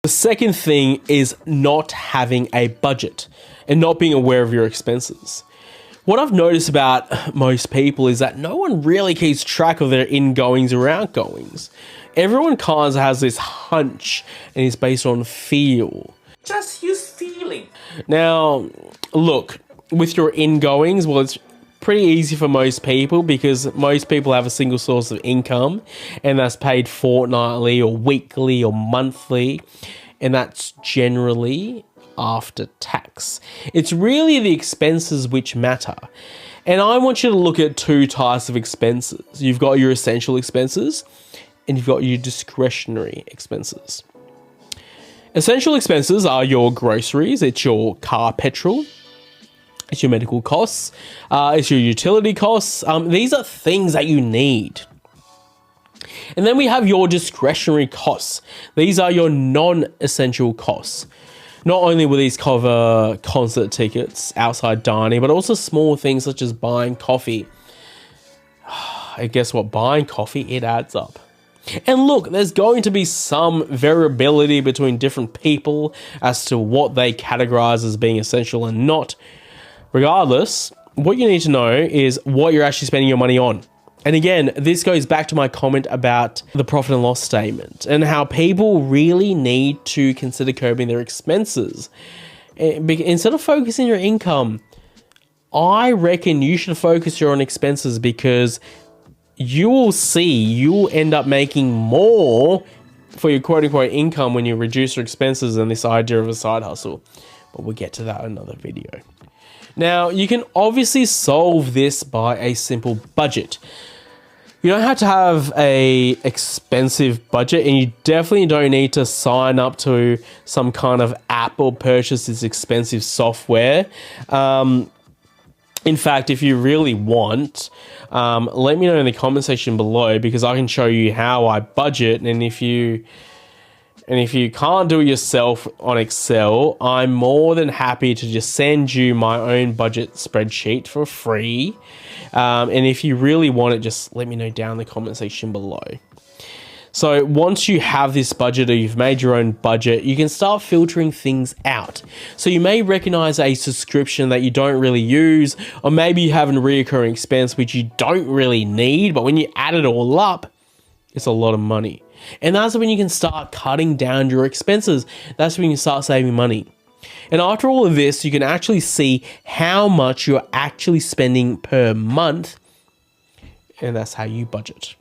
The second thing is not having a budget and not being aware of your expenses. What I've noticed about most people is that no one really keeps track of their ingoings or outgoings. Everyone kind of has this hunch and it's based on feel. Just use feeling. Now, look, with your ingoings, well, it's pretty easy for most people because most people have a single source of income and that's paid fortnightly or weekly or monthly, and that's generally after tax. It's really the expenses which matter. And I want you to look at two types of expenses. You've got your essential expenses and you've got your discretionary expenses. Essential expenses are your groceries, it's your car petrol, it's your medical costs, it's your utility costs. These are things that you need. And then we have your discretionary costs. These are your non-essential costs. Not only will these cover concert tickets, outside dining, but also small things such as buying coffee. And guess what? Buying coffee, it adds up. And look, there's going to be some variability between different people as to what they categorize as being essential and not. Regardless, what you need to know is what you're actually spending your money on. And again, this goes back to my comment about the profit and loss statement and how people really need to consider curbing their expenses. Instead of focusing your income, I reckon you should focus your own expenses because you will see you'll end up making more for your quote-unquote income when you reduce your expenses than this idea of a side hustle. But we'll get to that in another video. Now, you can obviously solve this by a simple budget. You don't have to have a expensive budget, and you definitely don't need to sign up to some kind of app or purchase this expensive software. In fact, if you really want, let me know in the comment section below because I can show you how I budget. And if you can't do it yourself on Excel, I'm more than happy to just send you my own budget spreadsheet for free. And if you really want it, just let me know down in the comment section below. So once you have this budget or you've made your own budget, you can start filtering things out. So you may recognize a subscription that you don't really use, or maybe you have a recurring expense which you don't really need, but when you add it all up, it's a lot of money. And that's when you can start cutting down your expenses. That's when you start saving money. And after all of this, you can actually see how much you're actually spending per month. And that's how you budget.